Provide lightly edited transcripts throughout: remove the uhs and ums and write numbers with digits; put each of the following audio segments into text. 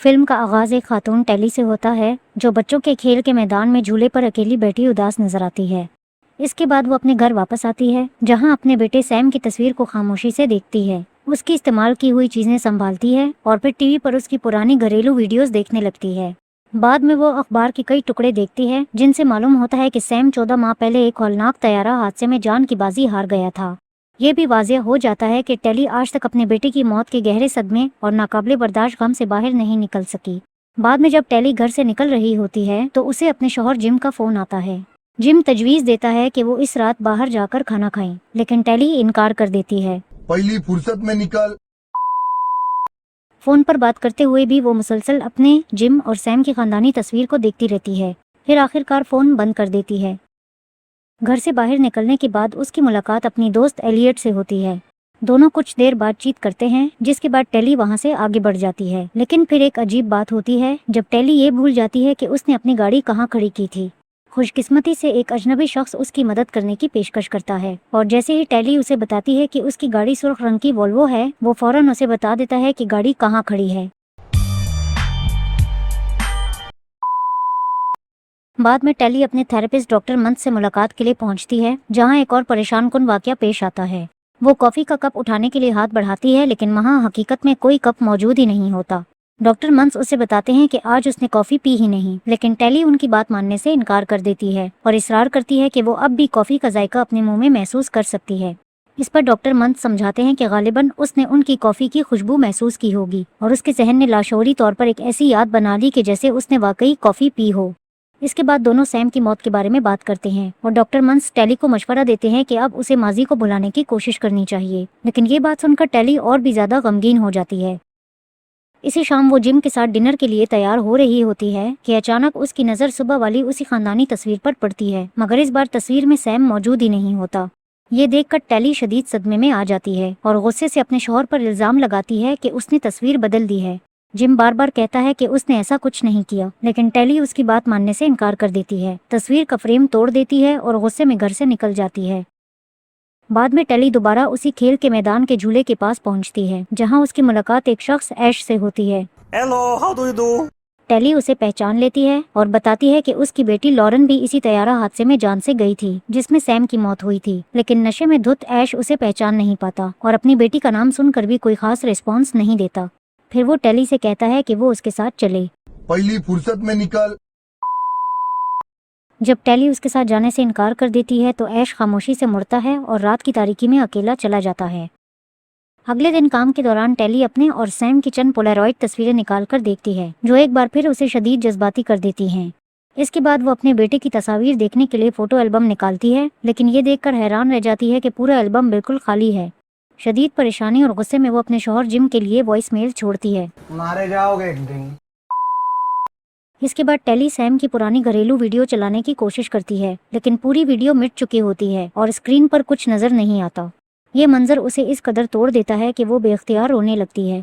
Film का आगाज एक खातून टेली से होता है जो बच्चों के खेल के मैदान में झूले पर अकेली बैठी उदास नजर आती है। इसके बाद वो अपने घर वापस आती है जहां अपने बेटे सैम की तस्वीर को खामोशी से देखती है, उसकी इस्तेमाल की हुई चीजें संभालती है और फिर टीवी पर उसकी पुरानी घरेलू वीडियोस देखने लगती है। बाद में वो अखबार के कई टुकड़े देखती है जिनसे मालूम होता है कि सैम 14 माह पहले एक हौलनाक तैयारा हादसे में जान की बाजी हार गया था। ये भी वाज़ेह हो जाता है कि टेली आज तक अपने बेटे की मौत के गहरे सदमे और नाकाबिले बर्दाश्त गम से बाहर नहीं निकल सकी। बाद में जब टेली घर से निकल रही होती है तो उसे अपने शौहर जिम का फोन आता है। जिम तजवीज़ देता है कि वो इस रात बाहर जाकर खाना खाएं, लेकिन टेली इनकार कर देती है। पहली फुर्सत में निकल। फोन पर बात करते हुए भी वो मुसलसल अपने जिम और सैम की खानदानी तस्वीर को देखती रहती है, फिर आखिरकार फोन बंद कर देती है। घर से बाहर निकलने के बाद उसकी मुलाकात अपनी दोस्त एलियट से होती है। दोनों कुछ देर बातचीत करते हैं जिसके बाद टेली वहां से आगे बढ़ जाती है, लेकिन फिर एक अजीब बात होती है जब टेली ये भूल जाती है कि उसने अपनी गाड़ी कहाँ खड़ी की थी। खुशकिस्मती से एक अजनबी शख्स उसकी मदद करने की पेशकश करता है और जैसे ही टेली उसे बताती है कि उसकी गाड़ी सुर्ख रंग की वोल्वो है, वो फौरन उसे बता देता है कि गाड़ी कहाँ खड़ी है। बाद में टेली अपने थेरेपिस्ट डॉक्टर मंथ से मुलाकात के लिए पहुंचती है जहां एक और परेशान कुन वाकया पेश आता है। वो कॉफी का कप उठाने के लिए हाथ बढ़ाती है लेकिन वहां हकीकत में कोई कप मौजूद ही नहीं होता। डॉक्टर मंथ उसे बताते हैं कि आज उसने कॉफी पी ही नहीं, लेकिन टेली उनकी बात मानने से इनकार कर देती है और इसरार करती है कि वो अब भी कॉफी का जायका अपने मुंह में महसूस कर सकती है। इस पर डॉक्टर मंथ समझाते हैं कि गालिबन उसने उनकी कॉफी की खुशबू महसूस की होगी और उसके जहन ने लाशौरी तौर पर एक ऐसी याद बना ली कि जैसे उसने वाकई कॉफी पी हो। इसके बाद दोनों सैम की मौत के बारे में बात करते हैं और डॉक्टर मंस टेली को मशवरा देते हैं कि अब उसे माजी को भुलाने की कोशिश करनी चाहिए, लेकिन ये बात सुनकर टेली और भी ज्यादा गमगीन हो जाती है। इसी शाम वो जिम के साथ डिनर के लिए तैयार हो रही होती है कि अचानक उसकी नज़र सुबह वाली उसी खानदानी तस्वीर पर पड़ती है, मगर इस बार तस्वीर में सैम मौजूद ही नहीं होता। ये देखकर टेली शदीद सदमे में आ जाती है और गुस्से से अपने शौहर पर इल्जाम लगाती है कि उसने तस्वीर बदल दी है। जिम बार बार कहता है कि उसने ऐसा कुछ नहीं किया, लेकिन टेली उसकी बात मानने से इनकार कर देती है, तस्वीर का फ्रेम तोड़ देती है और गुस्से में घर से निकल जाती है। बाद में टेली दोबारा उसी खेल के मैदान के झूले के पास पहुंचती है जहां उसकी मुलाकात एक शख्स ऐश से होती है। Hello, how do you do? टेली उसे पहचान लेती है और बताती है कि उसकी बेटी लॉरेन भी इसी तैयारा हादसे में जान से गई थी जिसमें सैम की मौत हुई थी, लेकिन नशे में धुत ऐश उसे पहचान नहीं पाता और अपनी बेटी का नाम सुनकर भी कोई खास रिस्पॉन्स नहीं देता। फिर वो टेली से कहता है कि वो उसके साथ चले। पहली फुर्सत में निकल। जब टेली उसके साथ जाने से इनकार कर देती है तो ऐश खामोशी से मुड़ता है और रात की तारीकी में अकेला चला जाता है। अगले दिन काम के दौरान टेली अपने और सैम की चंद पोलैरॉइड तस्वीरें निकाल कर देखती है जो एक बार फिर उसे शदीद जज्बाती कर देती हैं। इसके बाद वो अपने बेटे की तस्वीर देखने के लिए फोटो एल्बम निकालती है, लेकिन ये देखकर हैरान रह जाती है कि पूरा एल्बम बिल्कुल खाली है। शदीद परेशानी और गुस्से में वो अपने शौहर जिम के लिए वॉइस मेल छोड़ती है। मारे जाओगे एक दिन। इसके बाद टेली सैम की पुरानी घरेलू वीडियो चलाने की कोशिश करती है, लेकिन पूरी वीडियो मिट चुकी होती है और स्क्रीन पर कुछ नजर नहीं आता। ये मंजर उसे इस कदर तोड़ देता है कि वो बेख्तियार रोने लगती है।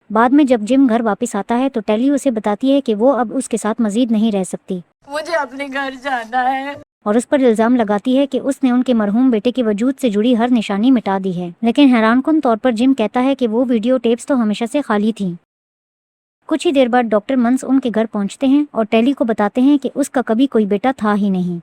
बाद में जब जिम घर वापस आता है तो टेली उसे बताती है कि वो अब उसके साथ मजीद नहीं रह सकती, मुझे अपने घर जाना है। और उस पर इल्जाम लगाती है कि उसने उनके मरहूम बेटे के वजूद से जुड़ी हर निशानी मिटा दी है। लेकिन हैरानकुन तौर पर जिम कहता है कि वो वीडियो टेप्स तो हमेशा से खाली थी। कुछ ही देर बाद डॉक्टर मंस उनके घर पहुंचते हैं और टेली को बताते हैं कि उसका कभी कोई बेटा था ही नहीं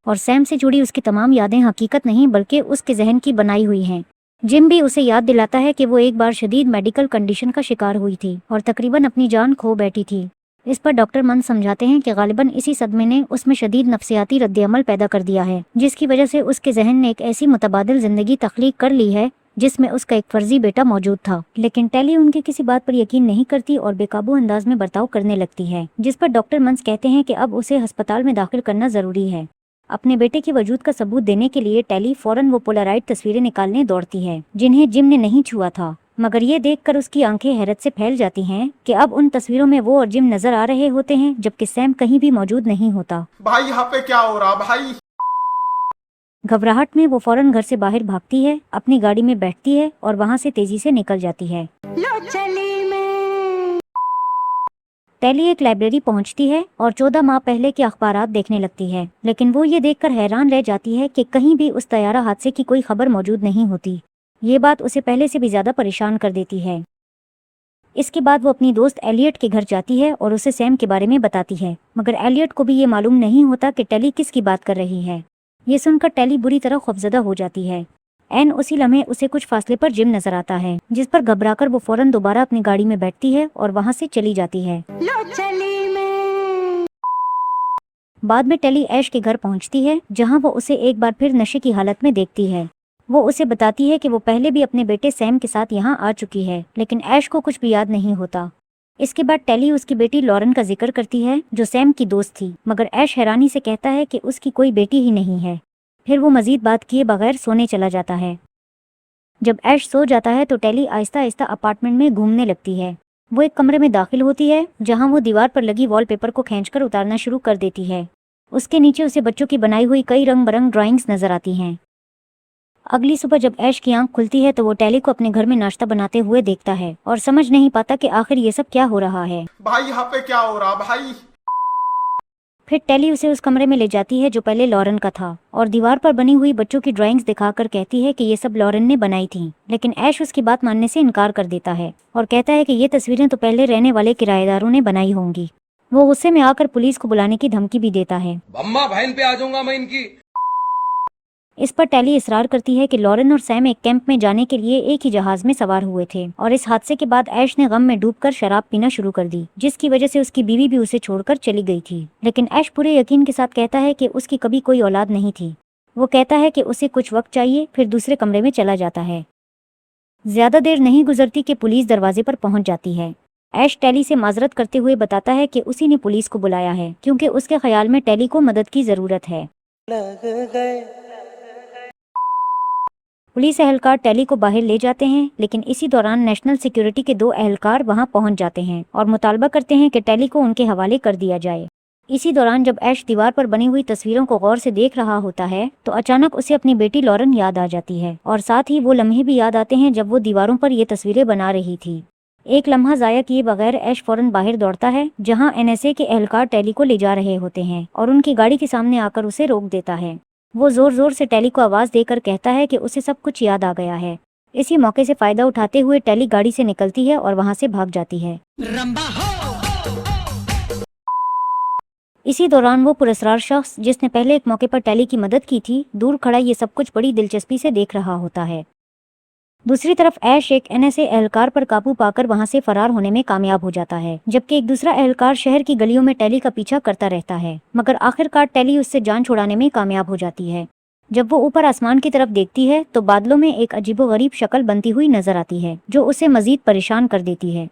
और सैम से जुड़ी उसकी तमाम यादें हकीकत नहीं बल्कि उसके जहन की बनाई हुई हैं। जिम भी उसे याद दिलाता है कि वो एक बार शदीद मेडिकल कंडीशन का शिकार हुई थी और तकरीबन अपनी जान खो बैठी थी। इस पर डॉक्टर मंस समझाते हैं कि गालिबन इसी सदमे ने उसमें शदीद नफ्सियाती रद्द-ए-अमल पैदा कर दिया है, जिसकी वजह से उसके जहन ने एक ऐसी मुतबादिल जिंदगी तख्लीक कर ली है जिसमें उसका एक फर्जी बेटा मौजूद था। लेकिन टेली उनकी किसी बात पर यकीन नहीं करती और बेकाबू अंदाज में बर्ताव करने लगती है, जिस पर डॉक्टर मंस कहते हैं कि अब उसे अस्पताल में दाखिल करना जरूरी है। अपने बेटे के वजूद का सबूत देने के लिए टेली फौरन वो पोलराइड तस्वीरें निकालने दौड़ती है जिन्हें जिम ने नहीं छुआ था, मगर ये देखकर उसकी आंखें हैरत से फैल जाती हैं कि अब उन तस्वीरों में वो और जिम नजर आ रहे होते हैं जबकि सैम कहीं भी मौजूद नहीं होता। भाई यहाँ पे क्या हो रहा भाई? घबराहट में वो फौरन घर से बाहर भागती है, अपनी गाड़ी में बैठती है और वहाँ से तेजी से निकल जाती है। टेली एक लाइब्रेरी पहुंचती है और 14 माह पहले के अखबारात देखने लगती है, लेकिन वो ये देखकर हैरान रह जाती है कि कहीं भी उस तैयारा हादसे की कोई खबर मौजूद नहीं होती। ये बात उसे पहले से भी ज्यादा परेशान कर देती है। इसके बाद वो अपनी दोस्त एलियट के घर जाती है और उसे सैम के बारे में बताती है, मगर एलियट को भी ये मालूम नहीं होता कि टेली किसकी बात कर रही है। ये सुनकर टेली बुरी तरह खौफजदा हो जाती है। एन उसी लम्हे उसे कुछ फासले पर जिम नजर आता है, जिस पर घबराकर वो फौरन दोबारा अपनी गाड़ी में बैठती है और वहाँ से चली जाती है। बाद में टेली ऐश के घर पहुँचती है, जहाँ वो उसे एक बार फिर नशे की हालत में देखती है। वो उसे बताती है कि वो पहले भी अपने बेटे सैम के साथ यहाँ आ चुकी है, लेकिन ऐश को कुछ भी याद नहीं होता। इसके बाद टेली उसकी बेटी लॉरेन का जिक्र करती है, जो सैम की दोस्त थी, मगर ऐश हैरानी से कहता है कि उसकी कोई बेटी ही नहीं है। फिर वो मजीद बात किए बगैर सोने चला जाता है। जब ऐश सो जाता है तो टेली आहिस्ता आहिस्ता अपार्टमेंट में घूमने लगती है। वो एक कमरे में दाखिल होती है, जहाँ वो दीवार पर लगी वॉलपेपर को खींचकर उतारना शुरू कर देती है। उसके नीचे उसे बच्चों की बनाई हुई कई रंग बिरंग ड्राइंग्स नजर आती हैं। अगली सुबह जब ऐश की आंख खुलती है तो वो टेली को अपने घर में नाश्ता बनाते हुए देखता है और समझ नहीं पाता कि आखिर ये सब क्या हो रहा है। भाई यहाँ पे क्या हो रहा भाई। फिर टेली उसे उस कमरे में ले जाती है जो पहले लॉरेन का था, और दीवार पर बनी हुई बच्चों की ड्राइंग्स दिखाकर कहती है कि ये सब लॉरेन ने बनाई थी। लेकिन ऐश उसकी बात मानने से इनकार कर देता है और कहता है कि ये तस्वीरें तो पहले रहने वाले किराएदारों ने बनाई होंगी। वो गुस्से में आकर पुलिस को बुलाने की धमकी भी देता है। अम्मा बहन पे आ जाऊंगा मैं इनकी। इस पर टेली इसरार करती है कि लॉरेन और सैम एक कैंप में जाने के लिए एक ही जहाज में सवार हुए थे, और इस हादसे के बाद ऐश ने गम में डूबकर शराब पीना शुरू कर दी, जिसकी वजह से उसकी बीवी भी उसे छोड़कर चली गई थी। लेकिन ऐश पूरे यकीन के साथ कहता है कि उसकी कभी कोई औलाद नहीं थी। वो कहता है कि उसे कुछ वक्त चाहिए, फिर दूसरे कमरे में चला जाता है। ज्यादा देर नहीं गुजरती कि पुलिस दरवाजे पर पहुंच जाती है। ऐश टेली से माजरत करते हुए बताता है कि उसी ने पुलिस को बुलाया है, क्योंकि उसके ख्याल में टेली को मदद की जरूरत है। पुलिस एहलकार टेली को बाहर ले जाते हैं, लेकिन इसी दौरान नेशनल सिक्योरिटी के 2 एहलकार वहां पहुंच जाते हैं और मुतालबा करते हैं कि टेली को उनके हवाले कर दिया जाए। इसी दौरान जब ऐश दीवार पर बनी हुई तस्वीरों को गौर से देख रहा होता है तो अचानक उसे अपनी बेटी लॉरेन याद आ जाती है, और साथ ही वो लम्हे भी याद आते हैं जब वो दीवारों पर ये तस्वीरें बना रही थी। एक लम्हा जाया किए बगैर ऐश फौरन बाहर दौड़ता है, जहाँ NSA के एहलकार टेली को ले जा रहे होते हैं और उनकी गाड़ी के सामने आकर उसे रोक देता है। वो जोर जोर से टेली को आवाज देकर कहता है कि उसे सब कुछ याद आ गया है। इसी मौके से फायदा उठाते हुए टेली गाड़ी से निकलती है और वहां से भाग जाती है। इसी दौरान वो पुरस्कार शख्स, जिसने पहले एक मौके पर टेली की मदद की थी, दूर खड़ा ये सब कुछ बड़ी दिलचस्पी से देख रहा होता है। दूसरी तरफ ऐश एक NSA एहलकार पर काबू पाकर वहां से फरार होने में कामयाब हो जाता है, जबकि एक दूसरा एहलकार शहर की गलियों में टेली का पीछा करता रहता है, मगर आखिरकार टेली उससे जान छुड़ाने में कामयाब हो जाती है। जब वो ऊपर आसमान की तरफ देखती है तो बादलों में एक अजीबोगरीब शक्ल बनती हुई नजर आती है, जो उसे मजीद परेशान कर देती है।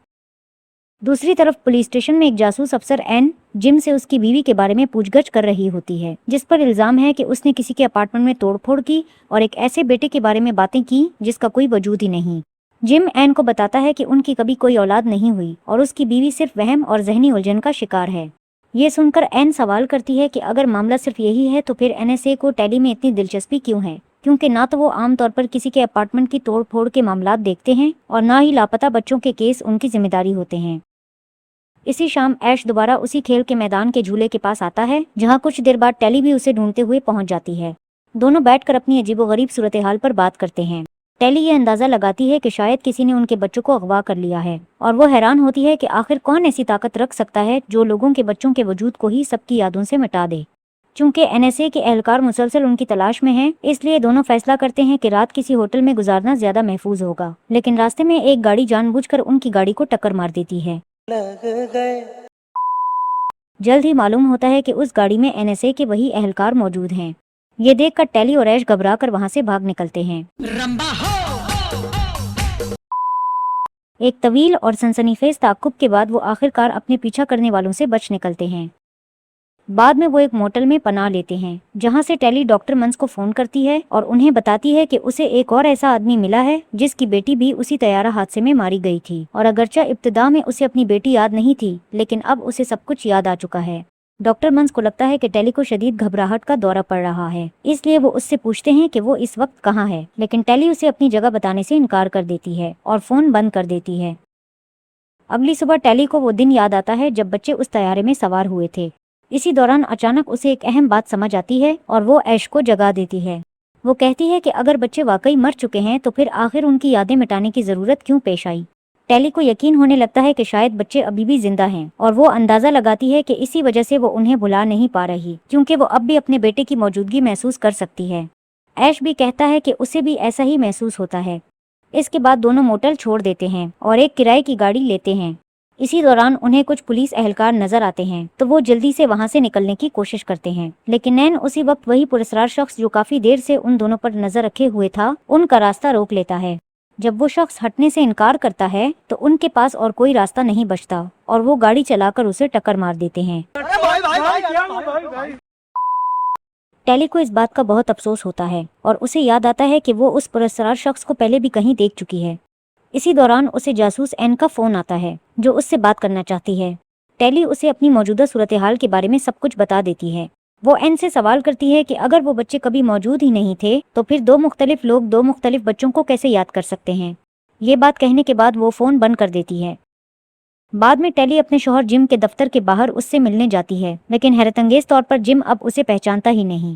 दूसरी तरफ पुलिस स्टेशन में एक जासूस अफसर एन जिम से उसकी बीवी के बारे में पूछगछ कर रही होती है, जिस पर इल्जाम है कि उसने किसी के अपार्टमेंट में तोड़फोड़ की और एक ऐसे बेटे के बारे में बातें की जिसका कोई वजूद ही नहीं। जिम एन को बताता है कि उनकी कभी कोई औलाद नहीं हुई और उसकी बीवी सिर्फ वहम और जहनी उलझन का शिकार है। ये सुनकर एन सवाल करती है कि अगर मामला सिर्फ यही है तो फिर NSA को टेली में इतनी दिलचस्पी क्यों है, क्योंकि ना तो वो आमतौर पर किसी के अपार्टमेंट की तोड़फोड़ के मामलात देखते हैं और ना ही लापता बच्चों के केस उनकी जिम्मेदारी होते हैं। इसी शाम ऐश दोबारा उसी खेल के मैदान के झूले के पास आता है, जहां कुछ देर बाद टेली भी उसे ढूंढते हुए पहुंच जाती है। दोनों बैठकर अपनी अजीबोगरीब सूरत हाल पर बात करते हैं। टेली ये अंदाजा लगाती है कि शायद किसी ने उनके बच्चों को अगवा कर लिया है, और वो हैरान होती है कि आखिर कौन ऐसी ताकत रख सकता है जो लोगों के बच्चों के वजूद को ही सबकी यादों से मिटा दे। चूंकि NSA के एहलकार मुसलसल उनकी तलाश में हैं, इसलिए दोनों फैसला करते हैं कि रात किसी होटल में गुजारना ज्यादा महफूज होगा। लेकिन रास्ते में एक गाड़ी जानबूझकर उनकी गाड़ी को टक्कर मार देती है। जल्द ही मालूम होता है कि उस गाड़ी में NSA के वही एहलकार मौजूद हैं। ये देखकर टेली और ऐश घबराकर वहां से भाग निकलते हैं। एक तवील और सनसनीखेज ताक़ुब के बाद वो आखिरकार अपने पीछा करने वालों से बच निकलते हैं। बाद में वो एक मोटल में पनाह लेते हैं, जहां से टेली डॉक्टर मंस को फोन करती है और उन्हें बताती है कि उसे एक और ऐसा आदमी मिला है जिसकी बेटी भी उसी तैयारा हादसे में मारी गई थी, और अगरचा इब्तिदा में उसे अपनी बेटी याद नहीं थी, लेकिन अब उसे सब कुछ याद आ चुका है। डॉक्टर मंस को लगता है कि टेली को शदीद घबराहट का दौरा पड़ रहा है, इसलिए वो उससे पूछते हैं कि वो इस वक्त कहाँ है, लेकिन टेली उसे अपनी जगह बताने से इनकार कर देती है और फोन बंद कर देती है। अगली सुबह टेली को वो दिन याद आता है जब बच्चे उस तैयारे में सवार हुए थे। इसी दौरान अचानक उसे एक अहम बात समझ आती है और वो ऐश को जगा देती है। वो कहती है कि अगर बच्चे वाकई मर चुके हैं तो फिर आखिर उनकी यादें मिटाने की जरूरत क्यों पेश आई। टेली को यकीन होने लगता है कि शायद बच्चे अभी भी जिंदा हैं और वो अंदाजा लगाती है कि इसी वजह से वो उन्हें भुला नहीं पा रही, क्योंकि वो अब भी अपने बेटे की मौजूदगी महसूस कर सकती है। ऐश भी कहता है कि उसे भी ऐसा ही महसूस होता है। इसके बाद दोनों मोटल छोड़ देते हैं और एक किराए की गाड़ी लेते हैं। इसी दौरान उन्हें कुछ पुलिस एहलकार नजर आते हैं तो वो जल्दी से वहां से निकलने की कोशिश करते हैं, लेकिन नैन उसी वक्त वही पुरस्कार शख्स जो काफी देर से उन दोनों पर नजर रखे हुए था उनका रास्ता रोक लेता है। जब वो शख्स हटने से इनकार करता है तो उनके पास और कोई रास्ता नहीं बचता और वो गाड़ी चलाकर उसे टक्कर मार देते हैं। टेली को इस बात का बहुत अफसोस होता है और उसे याद आता है कि वो उस पुरस्कार शख्स को पहले भी कहीं देख चुकी है। इसी दौरान उसे जासूस एन का फोन आता है जो उससे बात करना चाहती है। टेली उसे अपनी मौजूदा सूरत हाल के बारे में सब कुछ बता देती है। वो एन से सवाल करती है कि अगर वो बच्चे कभी मौजूद ही नहीं थे तो फिर दो मुख्तलिफ लोग दो मुख्तलिफ बच्चों को कैसे याद कर सकते हैं। ये बात कहने के बाद वो फोन बंद कर देती है। बाद में टेली अपने शौहर जिम के दफ्तर के बाहर उससे मिलने जाती है, लेकिन हैरतअंगेज तौर पर जिम अब उसे पहचानता ही नहीं।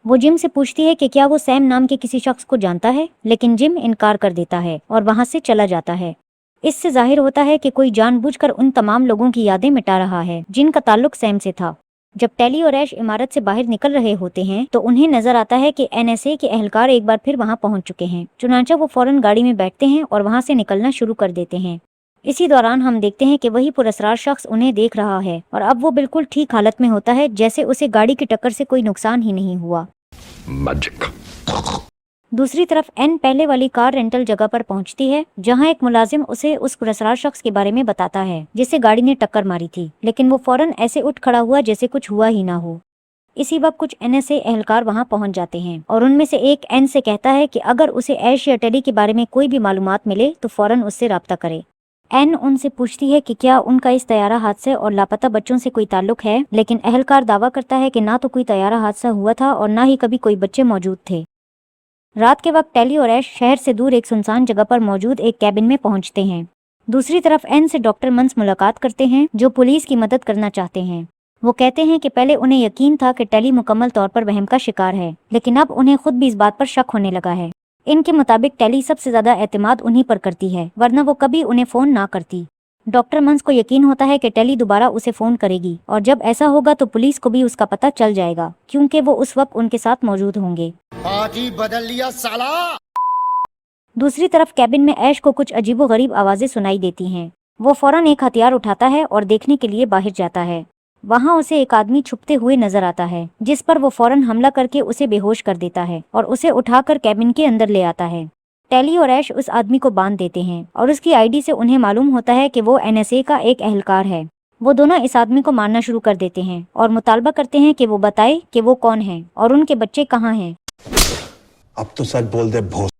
वो जिम से पूछती है कि क्या वो सैम नाम के किसी शख्स को जानता है, लेकिन जिम इनकार कर देता है और वहां से चला जाता है। इससे जाहिर होता है कि कोई जानबूझकर उन तमाम लोगों की यादें मिटा रहा है जिनका ताल्लुक सैम से था। जब टेली और ऐश इमारत से बाहर निकल रहे होते हैं तो उन्हें नजर आता है कि एनएसए के एहलकार एक बार फिर वहां पहुंच चुके हैं। चुनांचा वो फौरन गाड़ी में बैठते हैं और वहां से निकलना शुरू कर देते हैं। इसी दौरान हम देखते हैं कि वही पुरस्कार शख्स उन्हें देख रहा है और अब वो बिल्कुल ठीक हालत में होता है, जैसे उसे गाड़ी की टक्कर से कोई नुकसान ही नहीं हुआ। दूसरी तरफ एन पहले वाली कार रेंटल जगह पर पहुंचती है जहां एक मुलाजिम उसे उस पुरस्कार शख्स के बारे में बताता है जिसे गाड़ी ने टक्कर मारी थी, लेकिन वो फौरन ऐसे उठ खड़ा हुआ जैसे कुछ हुआ ही ना हो। इसी वक्त कुछ एनएसए एहलकार वहां पहुंच जाते हैं और उनमें से एक एन से कहता है कि अगर उसे ऐश या टेली के बारे में कोई भी मालूमात मिले तो फौरन उससे राब्ता करे। एन उनसे पूछती है कि क्या उनका इस तैयारा हादसे और लापता बच्चों से कोई ताल्लुक है, लेकिन एहलकार दावा करता है कि ना तो कोई तैयारा हादसा हुआ था और ना ही कभी कोई बच्चे मौजूद थे। रात के वक्त टेली और ऐश शहर से दूर एक सुनसान जगह पर मौजूद एक कैबिन में पहुंचते हैं। दूसरी तरफ एन से डॉक्टर मंस मुलाकात करते हैं जो पुलिस की मदद करना चाहते हैं। वो कहते हैं कि पहले उन्हें यकीन था कि टेली मुकम्मल तौर पर वहम का शिकार है, लेकिन अब उन्हें खुद भी इस बात पर शक होने लगा है। इनके मुताबिक टेली सबसे ज्यादा एतमाद उन्हीं पर करती है, वरना वो कभी उन्हें फोन ना करती। डॉक्टर मंस को यकीन होता है कि टेली दोबारा उसे फोन करेगी और जब ऐसा होगा तो पुलिस को भी उसका पता चल जाएगा, क्योंकि वो उस वक्त उनके साथ मौजूद होंगे। पार्टी बदल लिया साला। दूसरी तरफ कैबिन में ऐश को कुछ अजीबोगरीब आवाजें सुनाई देती हैं। वो फौरन एक हथियार उठाता है और देखने के लिए बाहर जाता है। वहां उसे एक आदमी छुपते हुए नजर आता है, जिस पर वो फौरन हमला करके उसे बेहोश कर देता है और उसे उठाकर कैबिन के अंदर ले आता है। टेली और ऐश उस आदमी को बांध देते हैं और उसकी आईडी से उन्हें मालूम होता है कि वो एनएसए का एक एहलकार है। वो दोनों इस आदमी को मारना शुरू कर देते हैं और मुतालबा करते हैं कि वो बताए कि वो कौन है और उनके बच्चे कहाँ हैं। अब तो सच बोल दे भोस।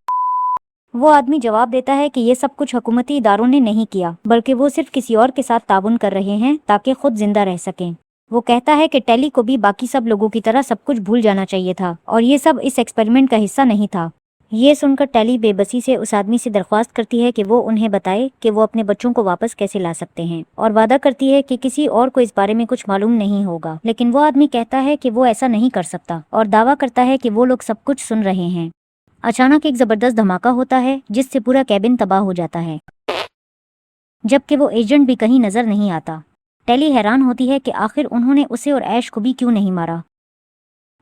वो आदमी जवाब देता है कि ये सब कुछ हुकूमती इदारों ने नहीं किया, बल्कि वो सिर्फ किसी और के साथ ताउन कर रहे हैं ताकि खुद जिंदा रह सकें। वो कहता है कि टेली को भी बाकी सब लोगों की तरह सब कुछ भूल जाना चाहिए था और ये सब इस एक्सपेरिमेंट का हिस्सा नहीं था। ये सुनकर टेली बेबसी से उस आदमी से दरख्वास्त करती है कि वो उन्हें बताए कि वो अपने बच्चों को वापस कैसे ला सकते हैं और वादा करती है कि किसी और को इस बारे में कुछ मालूम नहीं होगा, लेकिन वो आदमी कहता है कि वो ऐसा नहीं कर सकता और दावा करता है कि वो लोग सब कुछ सुन रहे हैं। अचानक एक जबरदस्त धमाका होता है जिससे पूरा कैबिन तबाह हो जाता है, जबकि वो एजेंट भी कहीं नजर नहीं आता। टेली हैरान होती है कि आखिर उन्होंने उसे और ऐश को भी क्यों नहीं मारा।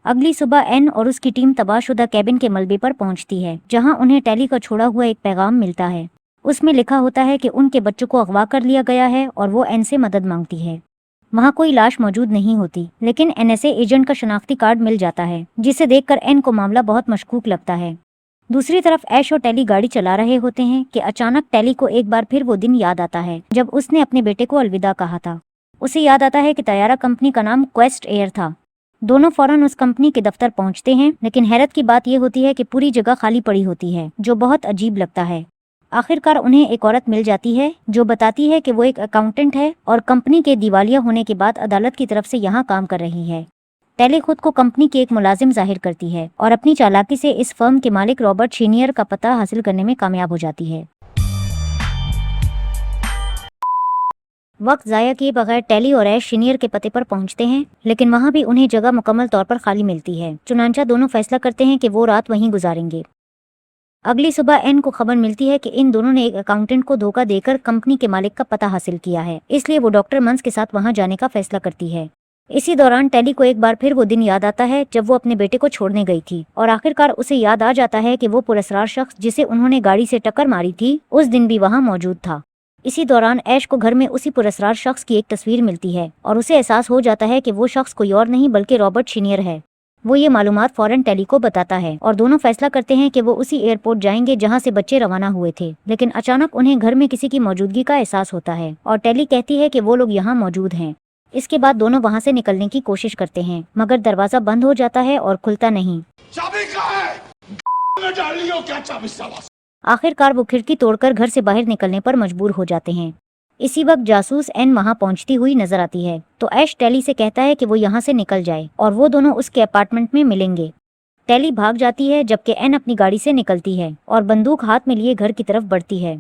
अगली सुबह एन और उसकी टीम तबाहशुदा कैबिन के मलबे पर पहुंचती है, जहां उन्हें टेली का छोड़ा हुआ एक पैगाम मिलता है। उसमें लिखा होता है कि उनके बच्चों को अगवा कर लिया गया है और वो एन से मदद मांगती है। वहां कोई लाश मौजूद नहीं होती, लेकिन एनएसए एजेंट का शनाख्ती कार्ड मिल जाता है, जिसे देखकर एन को मामला बहुत मशकूक लगता है। दूसरी तरफ ऐश और टेली गाड़ी चला रहे होते हैं कि अचानक टेली को एक बार फिर वो दिन याद आता है जब उसने अपने बेटे को अलविदा कहा था। उसे याद आता है कि तैयारा कंपनी का नाम क्वेस्ट एयर था। दोनों फौरन उस कंपनी के दफ्तर पहुंचते हैं, लेकिन हैरत की बात यह होती है कि पूरी जगह खाली पड़ी होती है, जो बहुत अजीब लगता है। आखिरकार उन्हें एक औरत मिल जाती है जो बताती है कि वो एक अकाउंटेंट है और कंपनी के दिवालिया होने के बाद अदालत की तरफ से यहाँ काम कर रही है। टेली खुद को कंपनी की एक मुलाजिम जाहिर करती है और अपनी चालाकी से इस फर्म के मालिक रॉबर्ट शीनियर का पता हासिल करने में कामयाब हो जाती है। वक्त जाया किए बगैर टेली और ऐश शीनियर के पते पर पहुंचते हैं, लेकिन वहां भी उन्हें जगह मुकम्मल तौर पर खाली मिलती है। चुनांचा दोनों फैसला करते हैं कि वो रात वहीं गुजारेंगे। अगली सुबह एन को खबर मिलती है कि इन दोनों ने एक अकाउंटेंट को धोखा देकर कंपनी के मालिक का पता हासिल किया है, इसलिए वो डॉक्टर मंस के साथ वहां जाने का फैसला करती है। इसी दौरान टेली को एक बार फिर वो दिन याद आता है जब वो अपने बेटे को छोड़ने गई थी, और आखिरकार उसे याद आ जाता है कि वो पुरस्कार शख्स जिसे उन्होंने गाड़ी से टक्कर मारी थी उस दिन भी वहां मौजूद था। इसी दौरान ऐश को घर में उसी पुरस्कार शख्स की एक तस्वीर मिलती है और उसे एहसास हो जाता है कि वो शख्स कोई और नहीं बल्कि रॉबर्ट सीनियर है। वो ये मालूमात फौरन टेली को बताता है और दोनों फैसला करते हैं कि वो उसी एयरपोर्ट जाएंगे जहां से बच्चे रवाना हुए थे। लेकिन अचानक उन्हें घर में किसी की मौजूदगी का एहसास होता है और टेली कहती है कि वो लोग यहाँ मौजूद हैं। इसके बाद दोनों वहां से निकलने की कोशिश करते हैं, मगर दरवाजा बंद हो जाता है और खुलता नहीं। चाबी कहाँ है? में डाल लियो क्या चाबी साला? आखिरकार वो खिड़की तोड़कर घर से बाहर निकलने पर मजबूर हो जाते हैं। इसी वक्त जासूस एन वहां पहुंचती हुई नजर आती है, तो ऐश टेली से कहता है कि वो यहाँ से निकल जाए और वो दोनों उसके अपार्टमेंट में मिलेंगे। टेली भाग जाती है जबकि एन अपनी गाड़ी से निकलती है और बंदूक हाथ में लिए घर की तरफ बढ़ती है।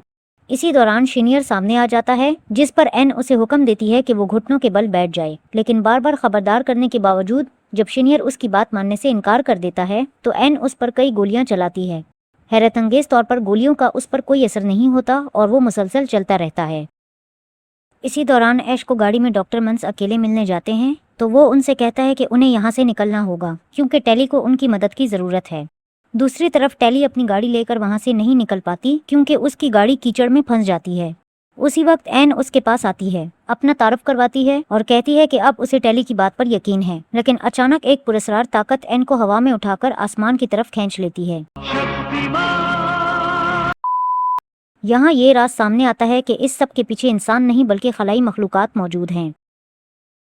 इसी दौरान सीनियर सामने आ जाता है, जिस पर एन उसे हुक्म देती है कि वो घुटनों के बल बैठ जाए, लेकिन बार बार खबरदार करने के बावजूद जब सीनियर उसकी बात मानने से इनकार कर देता है तो एन उस पर कई गोलियां चलाती है। हैरतअंगेज तौर पर गोलियों का उस पर कोई असर नहीं होता और वो मुसलसल चलता रहता है। इसी दौरान ऐश को गाड़ी में डॉक्टर मंस अकेले मिलने जाते हैं, तो वो उनसे कहता है कि उन्हें यहाँ से निकलना होगा क्योंकि टेली को उनकी मदद की जरूरत है। दूसरी तरफ टेली अपनी गाड़ी लेकर वहां से नहीं निकल पाती क्योंकि उसकी गाड़ी कीचड़ में फंस जाती है। उसी वक्त एन उसके पास आती है, अपना तारुफ करवाती है और कहती है कि अब उसे टेली की बात पर यकीन है। लेकिन अचानक एक पुरस्कार ताकत एन को हवा में उठाकर आसमान की तरफ खींच लेती है। यहाँ ये राज सामने आता है कि इस सब के पीछे इंसान नहीं बल्कि खलाई मखलूकात मौजूद हैं।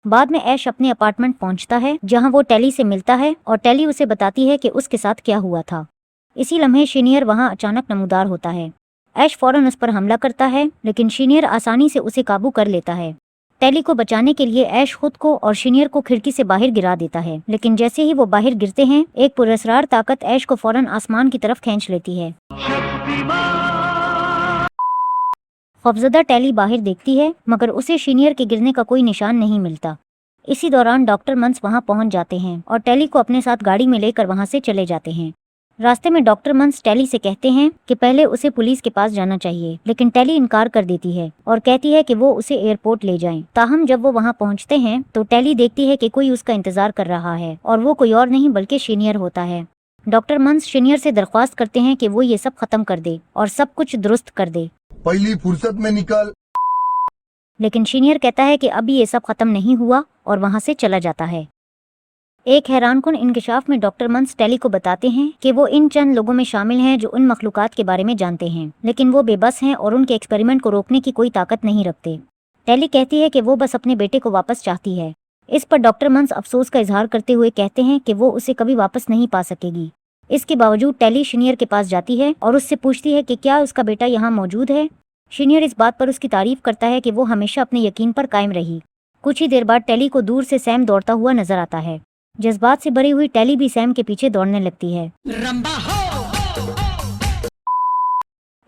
बाद में ऐश अपने अपार्टमेंट पहुंचता है जहां वो टेली से मिलता है और टेली उसे बताती है कि उसके साथ क्या हुआ था। इसी लम्हे सीनियर वहां अचानक नमूदार होता है। ऐश फौरन उस पर हमला करता है, लेकिन सीनियर आसानी से उसे काबू कर लेता है। टेली को बचाने के लिए ऐश खुद को और सीनियर को खिड़की से बाहर गिरा देता है, लेकिन जैसे ही वो बाहर गिरते हैं एक पुरस्कार ताकत ऐश को फौरन आसमान की तरफ खींच लेती है। खौफजदा टेली बाहर देखती है, मगर उसे सीनियर के गिरने का कोई निशान नहीं मिलता। इसी दौरान डॉक्टर मंस वहां पहुंच जाते हैं और टेली को अपने साथ गाड़ी में लेकर वहां से चले जाते हैं। रास्ते में डॉक्टर मंस टेली से कहते हैं कि पहले उसे पुलिस के पास जाना चाहिए, लेकिन टेली इनकार कर देती है और कहती है कि वो उसे एयरपोर्ट ले जाएं। ताहम जब वो वहां पहुंचते हैं तो टेली देखती है कि कोई उसका इंतजार कर रहा है और वो कोई और नहीं बल्कि सीनियर होता है। डॉक्टर मंस सीनियर से दरख्वास्त करते हैं कि वो ये सब खत्म कर दे और सब कुछ दुरुस्त कर दे। पहली फुर्सत में निकल। लेकिन सीनियर कहता है कि अभी ये सब खत्म नहीं हुआ और वहां से चला जाता है। एक हैरानकुन इंकशाफ में डॉक्टर मंस टेली को बताते हैं कि वो इन चंद लोगों में शामिल हैं जो उन मखलूकात के बारे में जानते हैं, लेकिन वो बेबस हैं और उनके एक्सपेरिमेंट को रोकने की कोई ताकत नहीं रखते। टेली कहती है कि वो बस अपने बेटे को वापस चाहती है। इस पर डॉक्टर मंस अफसोस का इजहार करते हुए कहते हैं कि वो उसे कभी वापस नहीं पा सकेगी। इसके बावजूद टेली सीनियर के पास जाती है और उससे पूछती है कि क्या उसका बेटा यहाँ मौजूद है। सीनियर इस बात पर उसकी तारीफ करता है कि वो हमेशा अपने यकीन पर कायम रही। कुछ ही देर बाद टेली को दूर से सैम दौड़ता हुआ नजर आता है। जज्बात से भरी हुई टेली भी सैम के पीछे दौड़ने लगती है,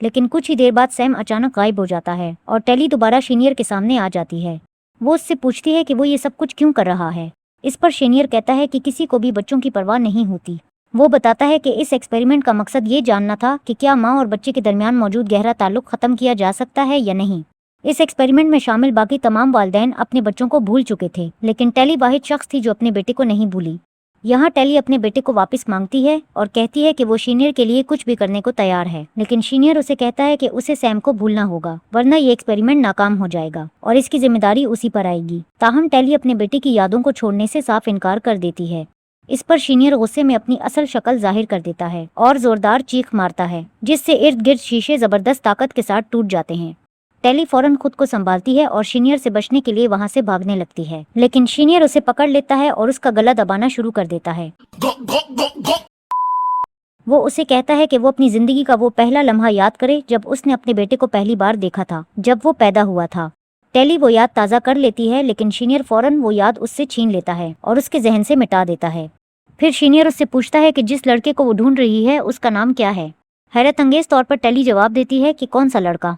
लेकिन कुछ ही देर बाद सैम अचानक गायब हो जाता है और टेली दोबारा सीनियर के सामने आ जाती है। वो उससे पूछती है कि वो ये सब कुछ क्यों कर रहा है। इस पर सीनियर कहता है कि किसी को भी बच्चों की परवाह नहीं होती। वो बताता है कि इस एक्सपेरिमेंट का मकसद ये जानना था कि क्या माँ और बच्चे के दरमियान मौजूद गहरा ताल्लुक खत्म किया जा सकता है या नहीं। इस एक्सपेरिमेंट में शामिल बाकी तमाम वालिदैन अपने बच्चों को भूल चुके थे, लेकिन टेली वाहिद शख्स थी जो अपने बेटे को नहीं भूली। यहाँ टेली अपने बेटे को वापस मांगती है और कहती है कि वो सीनियर के लिए कुछ भी करने को तैयार है, लेकिन सीनियर उसे कहता है कि उसे सैम को भूलना होगा, वरना ये एक्सपेरिमेंट नाकाम हो जाएगा और इसकी जिम्मेदारी उसी पर आएगी। ताहम टेली अपने बेटे की यादों को छोड़ने से साफ इनकार कर देती है। इस पर सीनियर गुस्से में अपनी असल शक्ल जाहिर कर देता है और जोरदार चीख मारता है, जिससे इर्द गिर्द शीशे जबरदस्त ताकत के साथ टूट जाते हैं। टेली फौरन खुद को संभालती है और सीनियर से बचने के लिए वहां से भागने लगती है, लेकिन सीनियर उसे पकड़ लेता है और उसका गला दबाना शुरू कर देता है। वो उसे कहता है कि वो अपनी जिंदगी का वो पहला लम्हा याद करे जब उसने अपने बेटे को पहली बार देखा था, जब वो पैदा हुआ था। टेली वो याद ताज़ा कर लेती है, लेकिन सीनियर फौरन वो याद उससे छीन लेता है और उसके जहन से मिटा देता है। फिर सीनियर उससे पूछता है कि जिस लड़के को वो ढूंढ रही है उसका नाम क्या है। हैरत अंगेज तौर पर टेली जवाब देती है कि कौन सा लड़का।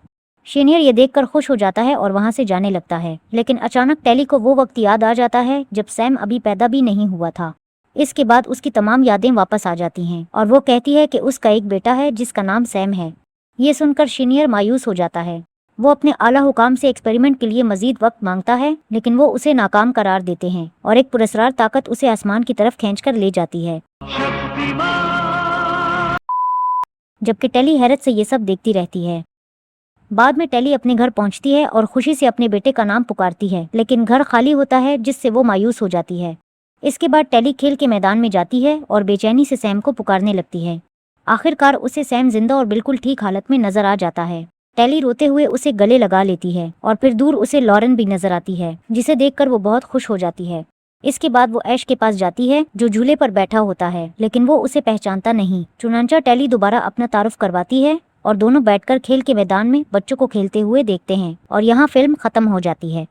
सीनियर ये देखकर खुश हो जाता है और वहां से जाने लगता है, लेकिन अचानक टेली को वो वक्त याद आ जाता है जब सैम अभी पैदा भी नहीं हुआ था। इसके बाद उसकी तमाम यादें वापस आ जाती हैं और वो कहती है कि उसका एक बेटा है जिसका नाम सैम है। ये सुनकर सीनियर मायूस हो जाता है। वो अपने आला हुकाम से एक्सपेरिमेंट के लिए मजीद वक्त मांगता है, लेकिन वो उसे नाकाम करार देते हैं और एक पुरस्कार ताकत उसे आसमान की तरफ खींचकर ले जाती है। जबकि टेली हैरत से ये सब देखती रहती है। बाद में टेली अपने घर पहुंचती है और खुशी से अपने बेटे का नाम पुकारती है, लेकिन घर खाली होता है जिससे वो मायूस हो जाती है। इसके बाद टेली खेल के मैदान में जाती है और बेचैनी से सैम को पुकारने लगती है। आखिरकार उसे सैम जिंदा और बिल्कुल ठीक हालत में नजर आ जाता है। टेली रोते हुए उसे गले लगा लेती है और फिर दूर उसे लॉरेन भी नजर आती है, जिसे देखकर वो बहुत खुश हो जाती है। इसके बाद वो ऐश के पास जाती है जो झूले पर बैठा होता है, लेकिन वो उसे पहचानता नहीं। चुनांचा टेली दोबारा अपना तारुफ करवाती है और दोनों बैठकर खेल के मैदान में बच्चों को खेलते हुए देखते हैं और यहाँ फिल्म खत्म हो जाती है।